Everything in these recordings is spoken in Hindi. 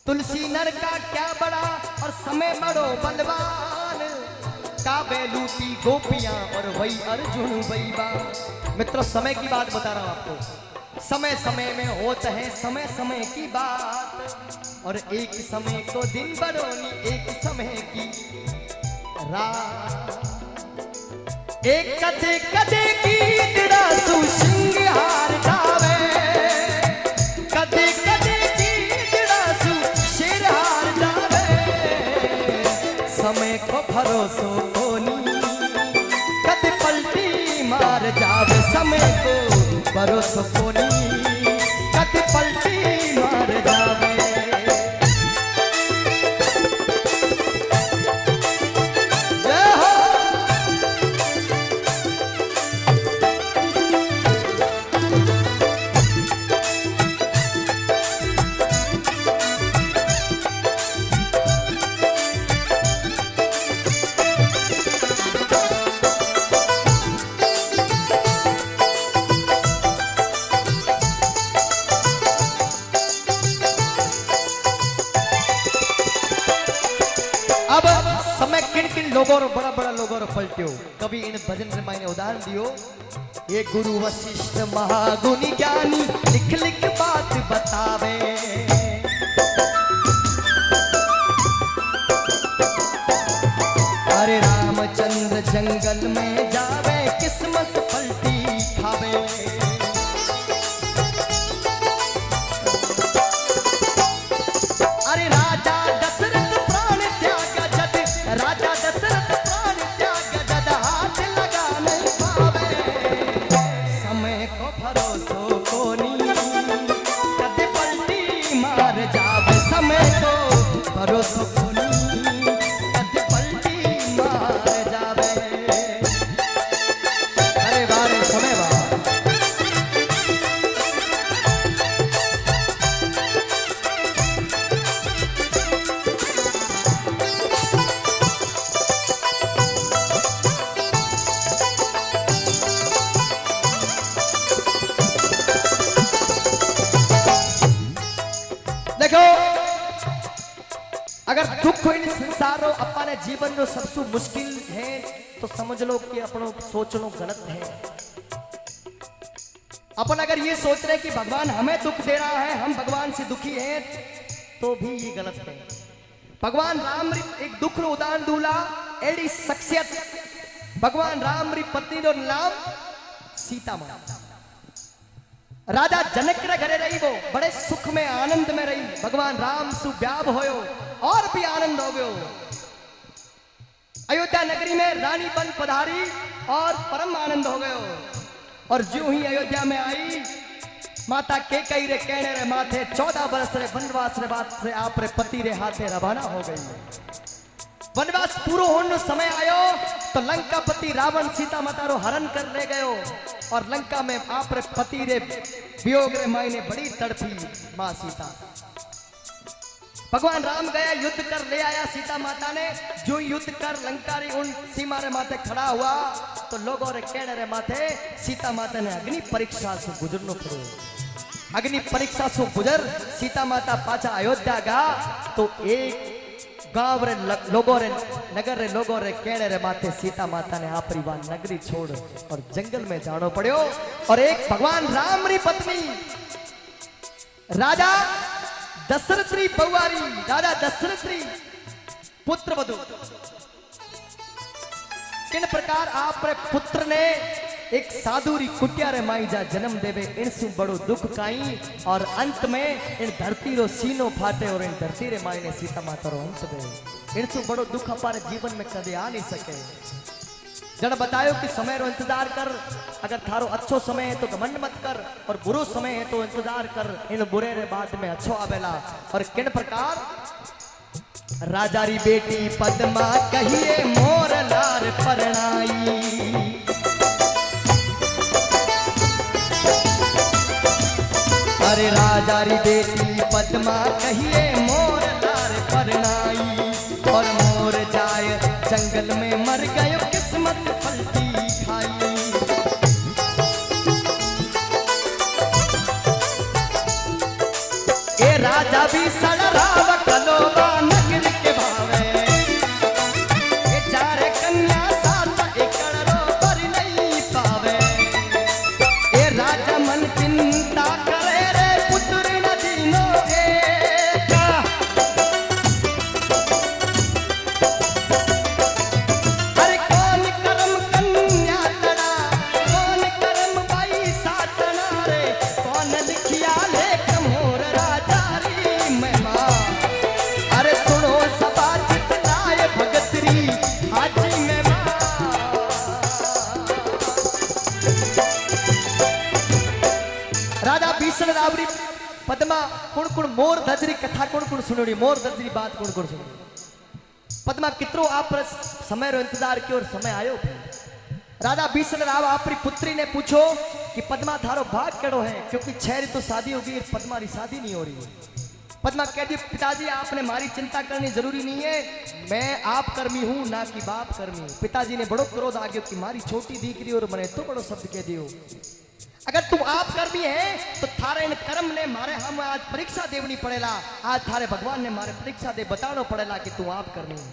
तुलसी नर का क्या बड़ा और समय बड़ो बलवान, काबे लूटी गोपियां और वही अर्जुन वही बात। मित्रों समय की बात बता रहा हूं आपको, समय समय में होता है समय समय की बात, और एक समय को दिन बरोनी एक समय की रात। एक कदे कदे की तेरा सुसिंगार जावे, कदे कदे की तेरा सुशिरहार जावे। समय को भरोसो कोनी कद पलटी मार जावे, समय को भरोसो कोनी कद पलटी मार जावे। अब समय किन किन लोगों और बड़ा बड़ा लोगों और पलटियो, कभी इन भजन से मैंने उदाहरण दियो। ये गुरु वशिष्ठ महागुणी ज्ञानी लिख लिख बात बतावे, अरे रामचंद्र जंगल में जावे किस्मत पलटी खावे। अरे राजा दशरथ प्राण त्याग जद, राजा दशरथ प्राण त्याग जद हाथ लगा नहीं पावे। समय को भरोसो कोनी कद पलटी मार जावे, समय को भरोसो कोनी कद पलटी मार जावे। अरे बारे समय बा देखो, अगर दुख इन संसारो अपने जीवन जो सबसे मुश्किल है तो समझ लो कि अपनो सोचनो गलत है। अपन अगर ये सोच रहे कि भगवान हमें दुख दे रहा है, हम भगवान से दुखी हैं, तो भी ये गलत है। भगवान राम री एक दुख रो उदाहरण दूला एडी शख्सियत, भगवान राम री पत्नी रो नाम सीता मां। राजा जनक रे घरे रही, वो बड़े सुख में आनंद में रही। भगवान राम सु ब्याह होयो और भी आनंद हो गयो। अयोध्या नगरी में रानी बन पधारी और परम आनंद हो गयो। और जो ही अयोध्या में आई, माता कैकेयी रे कहने रे माथे 14 वर्ष रे वनवास रे बात से आप रे पति रे हाथे रवाना हो गई। वनवास पूरो होने समय आयो तो लंकापति रावण सीता माता रो हरण कर ले गयो, और लंका में आप रे पति रे वियोग रे मायने बड़ी तड़पी मां सीता। भगवान राम गया युद्ध कर ले आया सीता माता ने। जो युद्ध कर लंका री उन सीमा रे माथे खड़ा हुआ तो लोगों रे कहने रे माथे सीता माता ने अग्नि परीक्षा से गुजरनो पड़ो। अग्नि परीक्षा से गुजर सीता माता पाछा अयोध्या गा तो एक गांव रे लोगों रे नगर रे लोगों रे कहने रे माथे सीता माता ने आप परिवार नगरी छोड़ और जंगल में जानो पड़ो। और एक भगवान राम री पत्नी राजा दशरथ री बहुआरी, राजा दशरथ री पुत्र वधु, किन प्रकार आप रे पुत्र ने एक साधु री कुटिया रे माई जा जन्म देवे, इनसु बड़ो दुख काई। और अंत में इन धरती रो सीनो फाटे और इन धरती रे माई ने सीता माता रो अंत दे। इनसु बड़ो दुख हमारे जीवन में कदे आ नहीं सके। जड़ बतायो कि समय रो इंतजार कर, अगर थारो अच्छो समय है तो घमंड मत कर, और बुरो समय है तो इंतजार कर, इन बुरे रे बाद में अच्छो आवेला। और किन प्रकार राजा री बेटी पद्मा कहिए मोर लार परणाई, अरे राजा री बेटी पद्मा कहिए मोर लार परणाई। और मोर जाय जंगल में मर गयो किस्मत पलटी खाई। ए राजा भी सड़ रावण पद्मा कुण कुण मोर दजरी कथा कुण कुण सुनोड़ी, मोर दजरी बात कुण कुण सुनोड़ी। पद्मा कितरो आप समय रो इंतजार कियो और समय आयो। राजा बीसल राव आपरी पुत्री ने पूछो कि पद्मा थारो भाग केड़ो है, क्योंकि 6 री तो शादी होगी, पद्मा री शादी नहीं हो रही। पद्मा कह दी पिताजी आपने मारी चिंता करनी जरूरी नहीं है, मैं आप कर्मी हूं ना कि बाप कर्मी। पिताजी ने बड़ो क्रोध आ गयो कि मारी छोटी दीकरी और मने तो बड़ो शब्द कह दियो। अगर तू आप कर्मी है तो थारे इन कर्म ने मारे हम आज परीक्षा देवनी पड़ेला। आज थारे भगवान ने मारे परीक्षा दे बताना पड़ेला कि तू आप कर्मी है।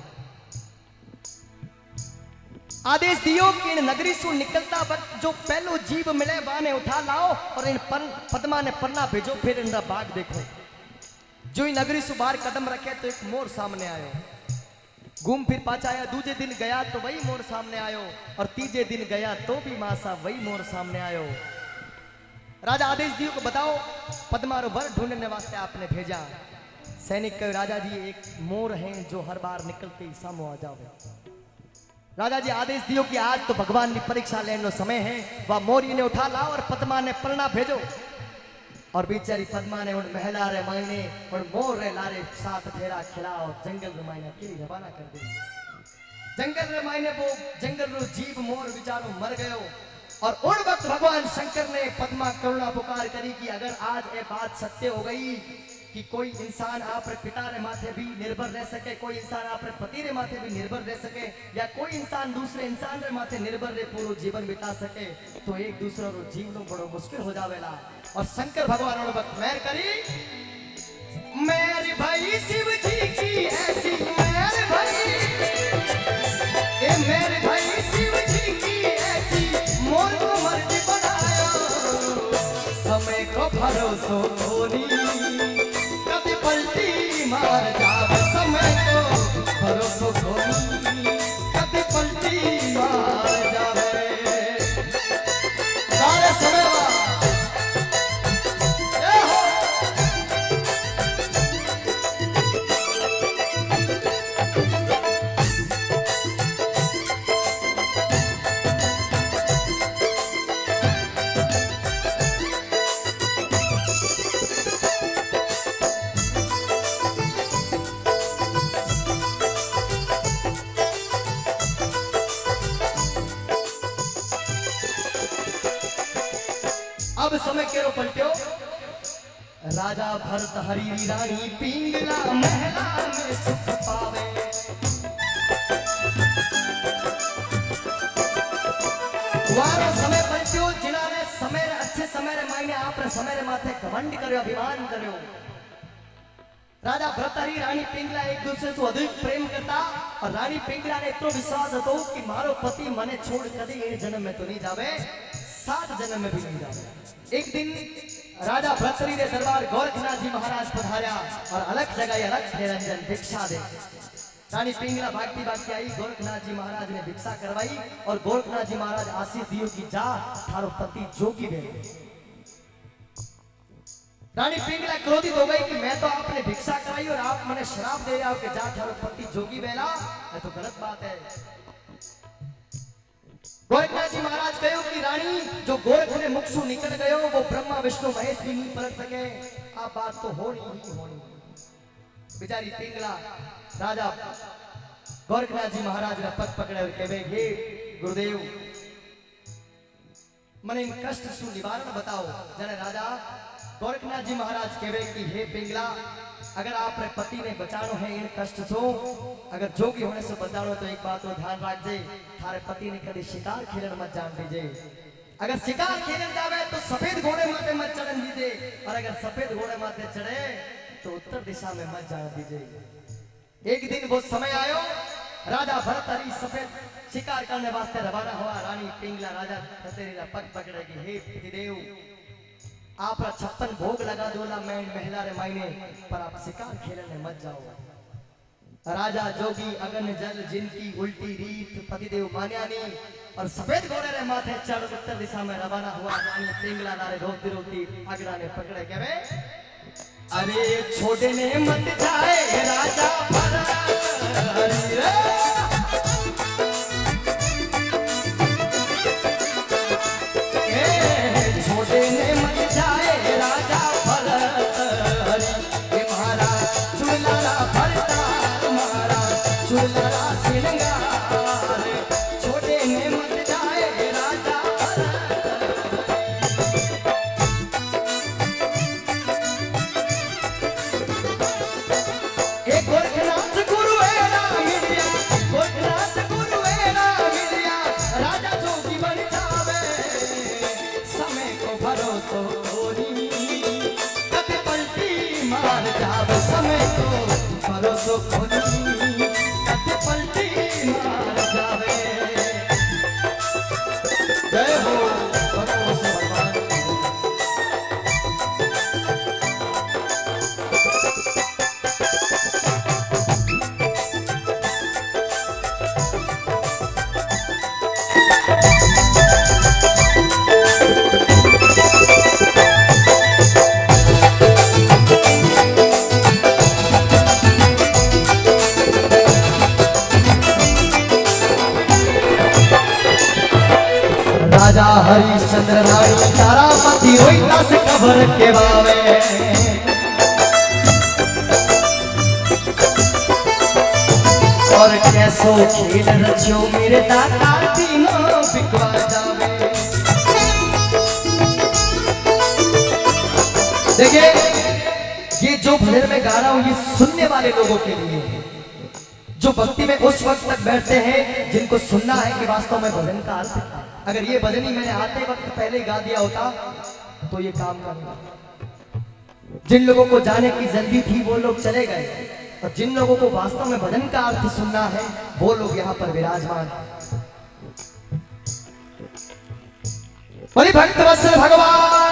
आदेश दियो कि इन नगरी से निकलता वक्त जो पहलो जीव मिले बाने उठा लाओ और इन पद्मा ने पन्ना भेजो, फिर इनका बाग देखो। जो ही नगरी से बाहर कदम रखे तो एक मोर सामने आयो। घूम फिर पाचा आया, दूजे दिन गया तो वही मोर सामने आयो, और तीजे दिन गया तो भी मासा वही मोर सामने आयो। राजा आदेश दियो को बताओ पद्मा रो वर ढूंढने वास्ते आपने भेजा। सैनिक कहे राजा जी एक मोर है जो हर बार निकलते ही सामो आ जावे। राजा जी आदेश दियो कि आज तो भगवान की परीक्षा लेने समय है, वह मोरी ने उठा लाओ और पद्मा ने पलना भेजो। और बेचारी पद्मा ने उन महिला रे मायने और मोर रे लारे 7 फेरा खिलाओ जंगल रे मायने के रवाना कर दी। जंगल रे मायने वो जंगल रो जीव मोर बेचारो मर गयो। और उन वक्त भगवान शंकर ने पद्मा करुणा पुकार करी कि अगर आज ये बात सत्य हो गई कि कोई इंसान आप पिता रे माथे भी निर्भर रह सके, कोई इंसान आप पति रे माथे भी निर्भर रह सके, या कोई इंसान दूसरे इंसान रे माथे निर्भर रह पूरा जीवन बिता सके, तो एक दूसरे रो जीवन बड़ो मुश्किल हो जावेला। और शंकर भगवान उन वक्त मेहर करी, मेरे भाई शिव जी की ऐसी मेरे भाई, ए मेरे भाई शिव जी की ऐसी मोर को मर्जी बनाया, समय को भरोसो धोनी कभी पलटी मार जावे, समय को भरोसो धोनी कभी पलटी मार जावे। सारे समय अब समय केरो पलट्यो। राजा भरत हरी रानी पिंगला महला में सुख पावे। वारो समय पलट्यो जिन्होंने समय अच्छे समय रे मायने आपने समय रे माथे घमंड करो, अभिमान करो। राजा भरत हरी रानी पिंगला एक दूसरे से अधिक प्रेम करता, और रानी पिंगला ने इतना विश्वास હતો कि मारो पति मने छोड़ कभी इन जन्म में तो नहीं जावे, 7 जन्म में भी नहीं जावे। एक दिन राजा भरतरी ने दरबार गोरखनाथ जी महाराज पधारा और अलग जगह अलग निरंजन भिक्षा दे। रानी पिंगला भागती भागती आई, गोरखनाथ जी महाराज ने भिक्षा करवाई और गोरखनाथ जी महाराज आशीष दियो कि जा थारो पति जोगी बे। रानी पिंगला क्रोधित हो गई कि मैं तो आपने भिक्षा कराई और आप मैंने शराब दे रहे हो कि जा थारो पति जोगी बेला, ये तो गलत बात है। गोरखनाथ जी महाराज कहो कि रानी जो गोरख ने मुख से निकल गयो वो ब्रह्मा विष्णु महेश भी नहीं पलट सके, आप बात तो होनी ही होनी। बेचारी पिंगला राजा गोरखनाथ जी महाराज ने पग पकड़े और कहे हे गुरुदेव मने इन कष्ट से निवारण बताओ। जने राजा गोरखनाथ जी महाराज कहे कि हे पिंगला अगर आपने पति ने बचानो है इन कष्ट से, अगर जोगी होने से बचानो तो एक बात को ध्यान रख दे, थारे पति ने कभी शिकार खेलन मत जान दीजिए। अगर शिकार खेलन जावे तो सफेद घोड़े माथे मत चढ़न दीजिए, और अगर सफेद घोड़े माथे चढ़े तो उत्तर दिशा में मत जान दीजिए। एक दिन वो समय आयो, राजा भरतरी सफेद शिकार करने वास्ते रवाना हुआ। रानी पिंगला राजा भरतरी का पग पकड़ेगी, हे पतिदेव आप 56 भोग लगा दोला मैं महिला रे मायने, पर आप शिकार खेलने मत जाओ। राजा जोगी अगन जल जिनकी उल्टी रीत पतिदेव मान्या नहीं, और सफेद घोड़े रे माथे चढ़ उत्तर दिशा में रवाना हुआ। रानी पिंगला नारे रोती रोती अगड़ा ने पकड़े कहे अरे छोटे ने मत जाए राजा छोटे ने मत जाए राजा भरत समय तो भरोसो खोली कद पलटी मार जावे। जय हो भगवान भगवान। राजा हरिश्चंद्र रानी तारापति होई दस कबर के बावे। और कैसो खेल रचियो मेरे दाता तीनों बिकवा जावे। देखिए ये जो भजन में गा रहा हूं ये सुनने वाले लोगों के लिए है, जो भक्ति में उस वक्त तक बैठते हैं जिनको सुनना है कि वास्तव में भजन का अर्थ है। अगर ये भजन ही मैंने आते वक्त पहले ही गा दिया होता तो ये काम करना। जिन लोगों को जाने की जल्दी थी वो लोग चले गए, और जिन लोगों को वास्तव में भजन का अर्थ सुनना है वो लोग यहाँ पर विराजमान। बड़ी भक्त वत्सल भगवान